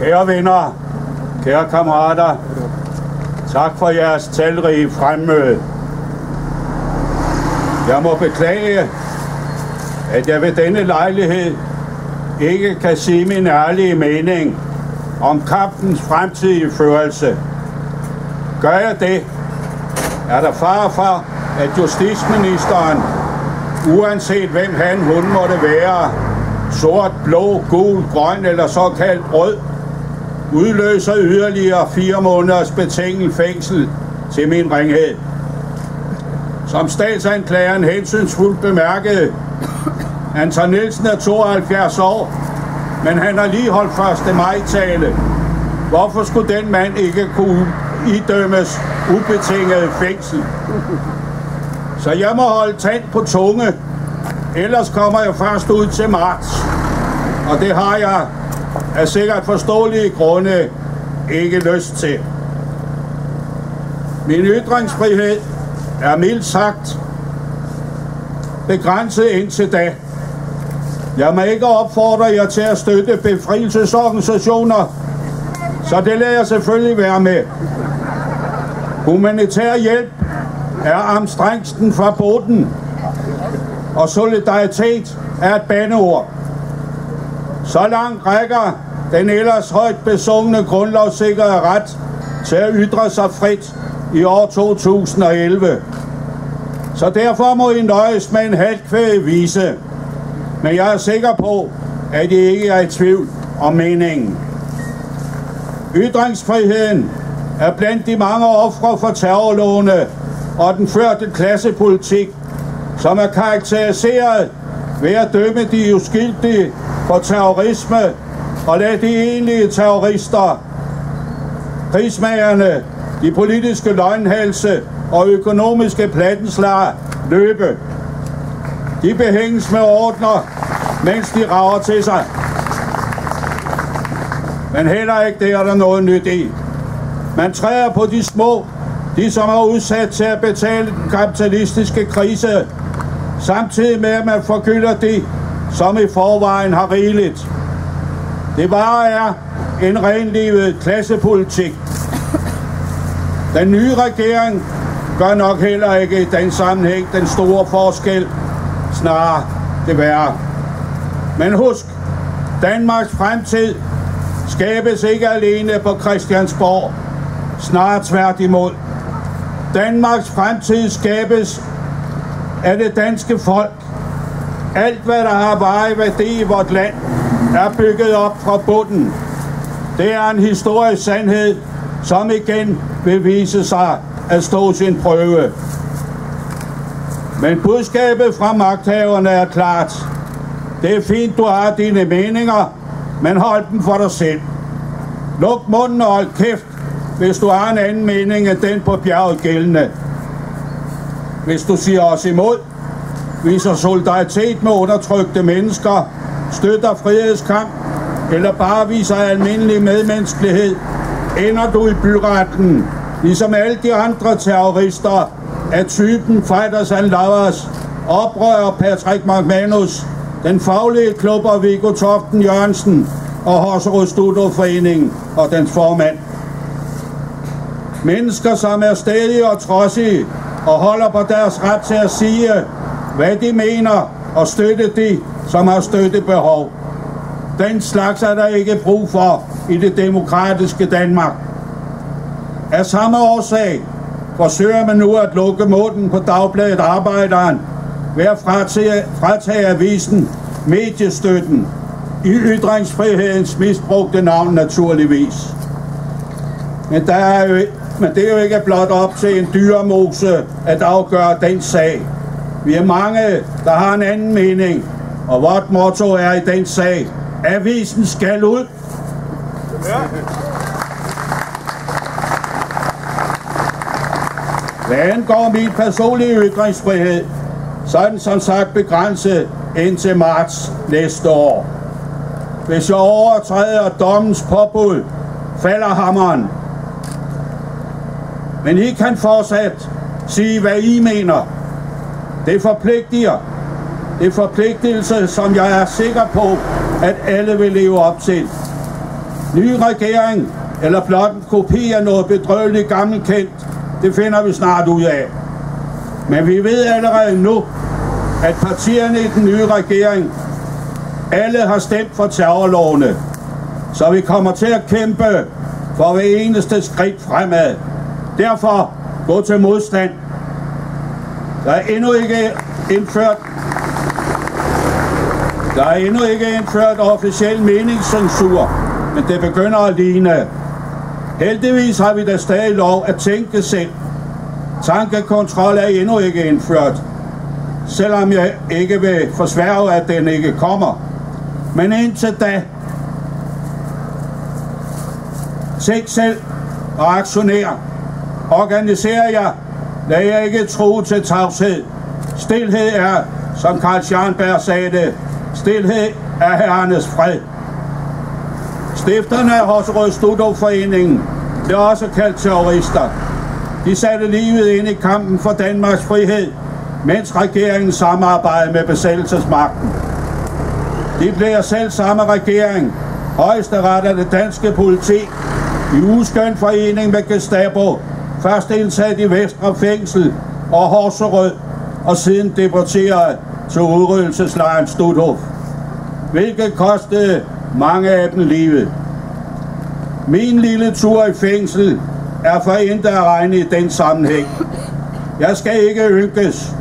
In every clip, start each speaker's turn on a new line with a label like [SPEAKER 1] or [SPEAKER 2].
[SPEAKER 1] Kære venner, kære kammerater, tak for jeres talrige fremmøde. Jeg må beklage, at jeg ved denne lejlighed ikke kan sige min ærlige mening om kampens fremtidige førelse. Gør jeg det, er der fare for, at justitsministeren, uanset hvem hun måtte være, sort, blå, gul, grøn eller såkaldt rød, udløser yderligere 4 måneders betinget fængsel til min ringhed. Som statsanklageren hensynsfuldt bemærkede, Anton Nielsen er 72 år, men han har lige holdt 1. maj-tale. Hvorfor skulle den mand ikke kunne idømmes ubetinget fængsel? Så jeg må holde tand på tunge, ellers kommer jeg først ud til marts. Og det har jeg af sikkert forståelige grunde ikke lyst til. Min ytringsfrihed er mildt sagt begrænset indtil da. Jeg må ikke opfordre jer til at støtte befrielsesorganisationer, så det lader jeg selvfølgelig være med. Humanitær hjælp er amstrængsten forbudt, og solidaritet er et bandeord. Så langt rækker den ellers højt besungne grundlovssikrede ret til at ytre sig frit i år 2011. Så derfor må I nøjes med en halvkvæg vise. Men jeg er sikker på, at I ikke er i tvivl om meningen. Ytringsfriheden er blandt de mange ofre for terrorlovene og den førte klassepolitik, som er karakteriseret ved at dømme de uskyldige for terrorisme og lade de egentlige terrorister, krigsmagerne, de politiske løgnhalse og økonomiske plattenslag løbe. De behænges med ordner, mens de rager til sig. Men heller ikke det er der noget nyt i. Man træder på de små, de som er udsat til at betale den kapitalistiske krise, samtidig med at man forgylder de, som i forvejen har rigeligt. Det bare er en renlivet klassepolitik. Den nye regering gør nok heller ikke i den sammenhæng den store forskel, snarere det værre. Men husk, Danmarks fremtid skabes ikke alene på Christiansborg, snarere tværtimod. Danmarks fremtid skabes af det danske folk. Alt, hvad der har varig værdi i vort land, er bygget op fra bunden. Det er en historisk sandhed, som igen vil vise sig at stå sin prøve. Men budskabet fra magthaverne er klart. Det er fint, du har dine meninger, men hold dem for dig selv. Luk munden og hold kæft, hvis du har en anden mening end den på bjerget gældende. Hvis du siger os imod, viser solidaritet med undertrykte mennesker, støtter frihedskamp, eller bare viser almindelig medmenneskelighed, ender du i byretten, ligesom alle de andre terrorister af typen Fighters and Lovers, oprører Patrick McManus, den faglige klubber Viggo Toften Jørgensen og Horserød Studoforeningen og dens formand. Mennesker, som er stædige og trodsige og holder på deres ret til at sige, hvad de mener, og støtte de, som har støttebehov. Den slags er der ikke brug for i det demokratiske Danmark. Af samme årsag forsøger man nu at lukke munden på Dagbladet Arbejderen ved at fratage avisen mediestøtten i ytringsfrihedens misbrugte navn naturligvis. Men det er jo ikke blot op til en dyremose at afgøre den sag. Vi er mange, der har en anden mening, og vort motto er i den sag: avisen skal ud. Ja. Hvad angår min personlige ytringsfrihed, så er den som sagt begrænset indtil marts næste år. Hvis jeg overtræder dommens påbud, falder hammeren. Men I kan fortsat sige, hvad I mener. Det forpligtiger. Det er forpligtelse, som jeg er sikker på, at alle vil leve op til. Ny regering eller blot en kopi af noget bedrøveligt gammelkendt, det finder vi snart ud af. Men vi ved allerede nu, at partierne i den nye regering alle har stemt for terrorlovene. Så vi kommer til at kæmpe for hver eneste skridt fremad. Derfor gå til modstand. Der er endnu ikke indført officiel meningscensur, men det begynder at ligne. Heldigvis har vi da stadig lov at tænke selv. Tankekontrol er endnu ikke indført, selvom jeg ikke vil forsværge, at den ikke kommer. Men indtil da, tænk selv og aktionere. Organiser jer. Lad jer ikke tro til tavshed. Stilhed er, som Carl Scharnberg sagde det, stilhed er herrenes fred. Stifterne af Horserød Studoforeningen blev også kaldt terrorister. De satte livet ind i kampen for Danmarks frihed, mens regeringen samarbejdede med besættelsesmagten. De blev selv samme regering, Højesteret af det danske politi, i uskøn forening med Gestapo, først indsat i Vestre Fængsel og Horserød, og siden deporteret til udryddelseslejren Stutthof, hvilket kostede mange af dem livet. Min lille tur i fængsel er for intet at regne i den sammenhæng. Jeg skal ikke ynkes.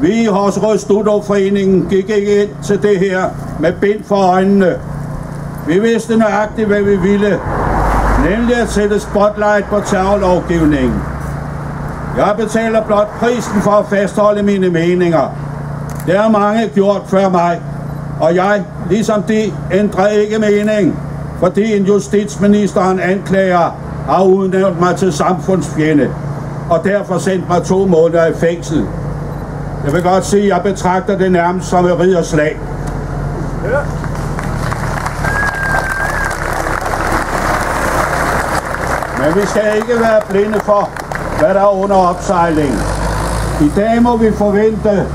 [SPEAKER 1] Vi i Horserød Studoforeningen gik ikke ind til det her med bind for øjnene. Vi vidste nøjagtigt, hvad vi ville, nemlig at sætte spotlight på terrorlovgivningen. Jeg betaler blot prisen for at fastholde mine meninger. Det har mange gjort før mig, og jeg, ligesom de, ændrer ikke mening, fordi en justitsministeren anklager har udnævnt mig til samfundsfjende, og derfor sendt mig 2 måneder i fængsel. Jeg vil godt sige, at jeg betragter det nærmest som et ridderslag. Ja. Men vi skal ikke være blinde for, hvad der er under opsejling. I dag må vi forvente,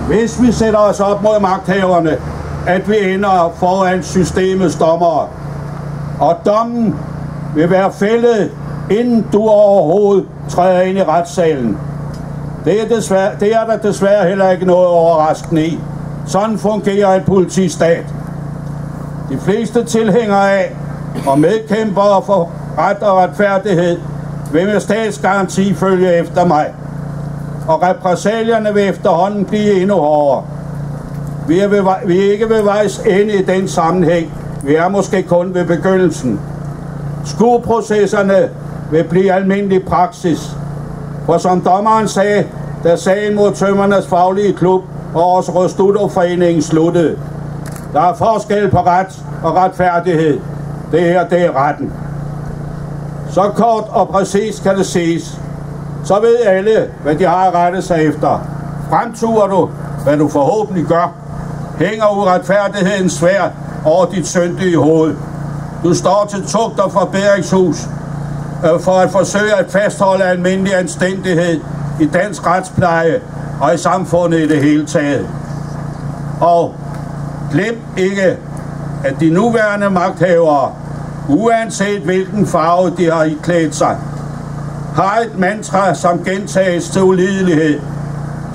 [SPEAKER 1] hvis vi sætter os op mod magthaverne, at vi ender foran systemets dommere. Og dommen vil være fældet, inden du overhovedet træder ind i retssalen. Det er der desværre heller ikke noget overraskende i. Sådan fungerer en politistat. De fleste tilhængere af og medkæmpere for ret og retfærdighed vil med statsgaranti følge efter mig. Og repressalierne vil efterhånden blive endnu hårdere. Vi er ikke ved vejs ende i den sammenhæng. Vi er måske kun ved begyndelsen. Skueprocesserne vil blive almindelig praksis. For som dommeren sagde, da sagen mod Tømmernes Faglige Klub og Horserød Studoforeningen sluttede: der er forskel på ret og retfærdighed. Det her, det er retten. Så kort og præcis kan det siges. Så ved alle, hvad de har at rette sig efter. Fremturer du, hvad du forhåbentlig gør, hænger uretfærdigheden svær over dit syndige hoved. Du står til tugt og forbedringshus for at forsøge at fastholde almindelig anstændighed i dansk retspleje og i samfundet i det hele taget. Og glem ikke, at de nuværende magthavere, uanset hvilken farve de har iklædt sig, har et mantra, som gentages til ulidelighed: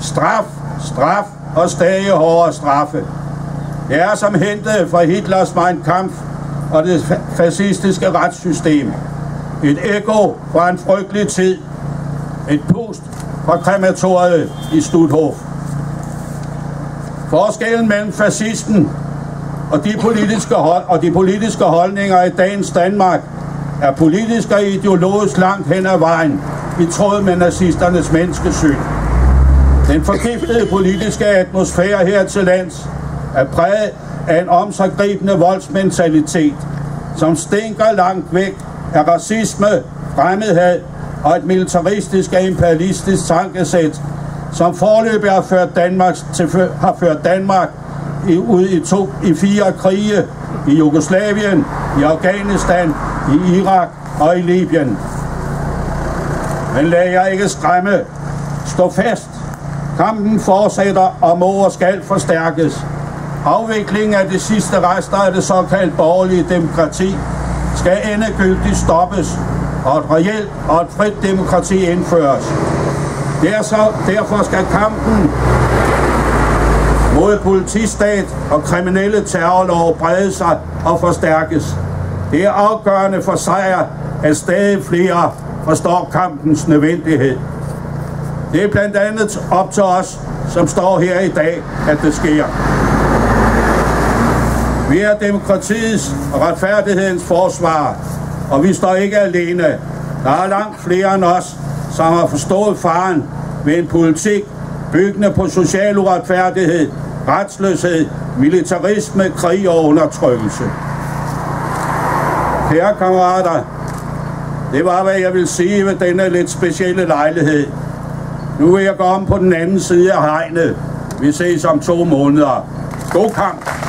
[SPEAKER 1] straf, straf og stadig hårdere straffe. Det er som hentet fra Hitlers Mein Kampf og det fascistiske retssystem. Et ekko fra en frygtelig tid. Et pust fra krematoriet i Stutthof. Forskellen mellem fascisten og de politiske holdninger i dagens Danmark er politisk og ideologisk langt hen ad vejen i tråd med nazisternes menneskesyn. Den forgiftede politiske atmosfære her til lands er præget af en omsiggribende voldsmentalitet, som stinker langt væk af racisme, fremmedhed og et militaristisk og imperialistisk tankesæt, som foreløbig har ført Danmark ud i 4 krige: i Jugoslavien, i Afghanistan, i Irak og i Libyen. Men lad jer ikke skræmme. Stå fast. Kampen fortsætter og må og skal forstærkes. Afviklingen af de sidste rester af det såkaldt borgerlige demokrati skal endegyldigt stoppes, og et reelt og et frit demokrati indføres. Derfor skal kampen mod politistat og kriminelle terrorlov brede sig og forstærkes. Det er afgørende for sejr, at stadig flere forstår kampens nødvendighed. Det er blandt andet op til os, som står her i dag, at det sker. Vi er demokratiets og retfærdighedens forsvar, og vi står ikke alene. Der er langt flere end os, som har forstået faren ved en politik byggende på social uretfærdighed, retsløshed, militarisme, krig og undertrykkelse. Kære kammerater, det var, hvad jeg vil sige ved denne lidt specielle lejlighed. Nu vil jeg gå om på den anden side af hegnet. Vi ses om 2 måneder. God kamp!